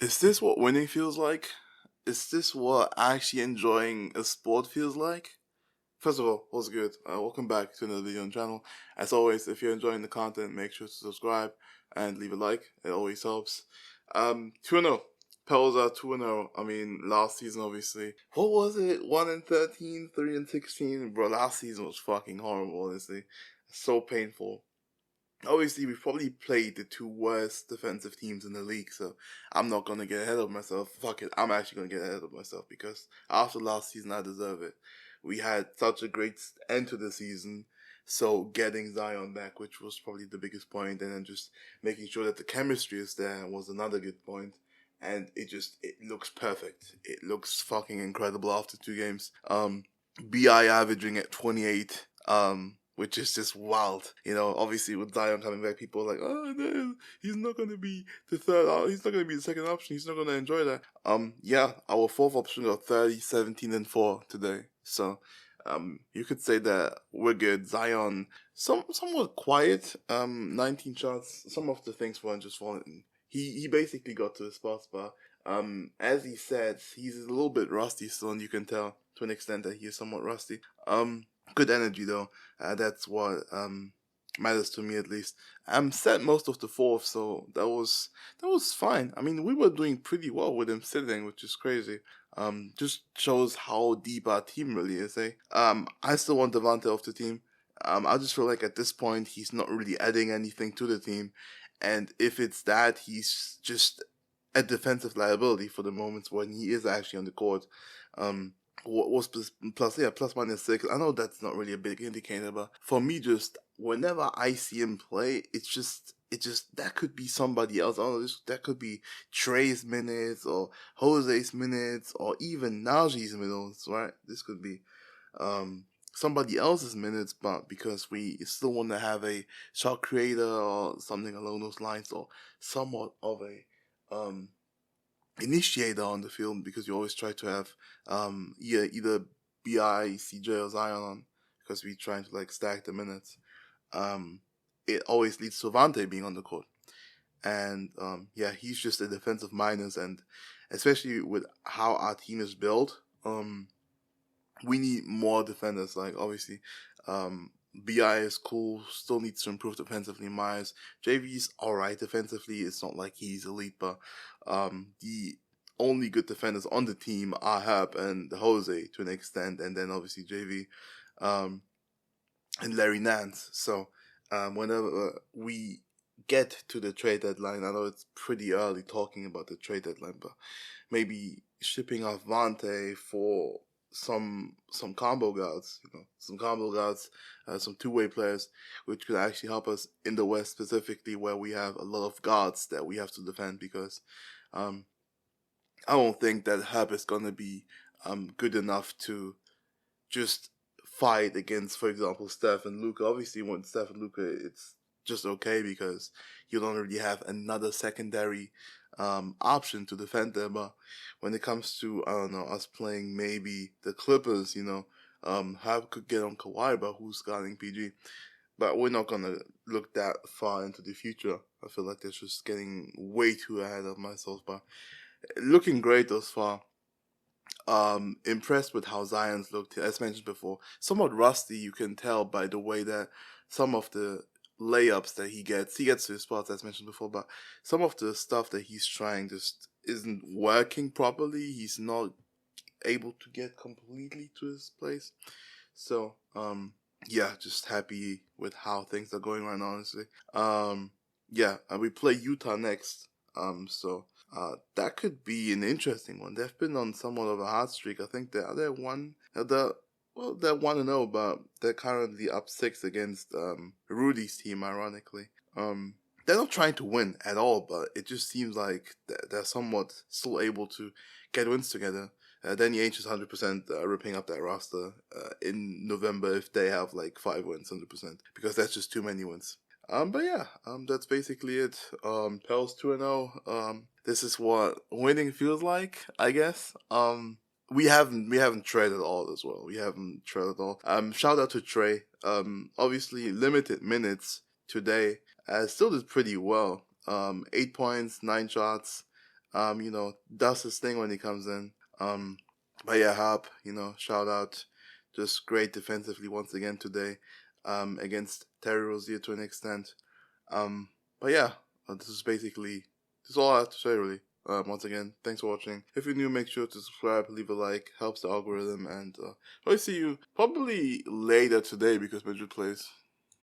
Is this what winning feels like? Is this what actually enjoying a sport feels like? First of all, what's good? Welcome back to another video on the channel. As always, if you're enjoying the content, make sure to subscribe and leave a like. It always helps. 2-0. Pels are 2-0. I mean, last season, obviously. What was it? 1-13, 3-16? Bro, last season was fucking horrible, honestly. So painful. Obviously, we've probably played the two worst defensive teams in the league, so I'm not gonna get ahead of myself. Fuck it, I'm actually gonna get ahead of myself because after last season, I deserve it. We had such a great end to the season, so getting Zion back, which was probably the biggest point, and then just making sure that the chemistry is there was another good point. And it looks perfect. It looks fucking incredible after 2 games. BI averaging at 28. Which is just wild. You know, obviously with Zion coming back, people are like, oh no, he's not gonna be the third, he's not gonna be the second option, he's not gonna enjoy that. Yeah, our fourth option got 30, 17, and 4 today. So, you could say that we're good. Zion, somewhat quiet, 19 shots, some of the things weren't just falling. He basically got to the spots, but, as he said, he's a little bit rusty still, and you can tell to an extent that he is somewhat rusty. Good energy though. That's what matters to me at least. I'm set most of the fourth, so that was fine. I mean, we were doing pretty well with him sitting, which is crazy. Just shows how deep our team really is, eh? I still want Devontae off the team. I just feel like at this point he's not really adding anything to the team, and if it's that, he's just a defensive liability for the moments when he is actually on the court. What was plus minus 6. I know that's not really a big indicator, but for me, just whenever I see him play, it just that could be somebody else. I don't know, that could be Trey's minutes or Jose's minutes or even Najee's minutes, right? This could be somebody else's minutes, but because we still want to have a shot creator or something along those lines, or somewhat of a initiator on the field, because you always try to have either Bi, CJ, or Zion on, because we're trying to like stack the minutes. It always leads to Vante being on the court, and yeah, he's just a defensive minus, and especially with how our team is built, we need more defenders. Like obviously, Bi is cool, still needs to improve defensively. Myers, JV's alright defensively. It's not like he's elite, but the only good defenders on the team are Herb and Jose to an extent, and then obviously JV, and Larry Nance. So whenever we get to the trade deadline, I know it's pretty early talking about the trade deadline, but maybe shipping off Vante for some combo guards, some two-way players, which could actually help us in the West specifically, where we have a lot of guards that we have to defend, because I don't think that Herb is gonna be good enough to just fight against, for example, Steph and Luka. Obviously, when Steph and Luka, it's just okay because you don't really have another secondary option to defend them. But when it comes to, I don't know, us playing maybe the Clippers, Herb could get on Kawhi, but who's guarding PG? But we're not gonna look that far into the future. I feel like that's just getting way too ahead of myself. But looking great thus far. Impressed with how Zion's looked, as mentioned before. Somewhat rusty, you can tell by the way that some of the layups that he gets to his spots, as mentioned before, but some of the stuff that he's trying just isn't working properly. He's not able to get completely to his place. So, yeah, just happy with how things are going right now, honestly. Yeah, we play Utah next. That could be an interesting one. They've been on somewhat of a hot streak. I think they're 1-0, but they're currently up 6 against Rudy's team. Ironically, they're not trying to win at all, but it just seems like they're somewhat still able to get wins together. Danny Ainge is 100% ripping up that roster in November if they have like 5 wins, 100%, because that's just too many wins. But yeah, that's basically it. Pels 2-0. This is what winning feels like, I guess. We haven't traded at all as well. We haven't traded at all. Shout out to Trey. Obviously limited minutes today. Still did pretty well. 8 points, 9 shots. Does his thing when he comes in. But yeah, Hop, shout out. Just great defensively once again today, against Terry Rozier to an extent. But yeah, this is all I have to say really. Once again, thanks for watching. If you're new, make sure to subscribe, leave a like, helps the algorithm, and I'll see you probably later today because Madrid plays.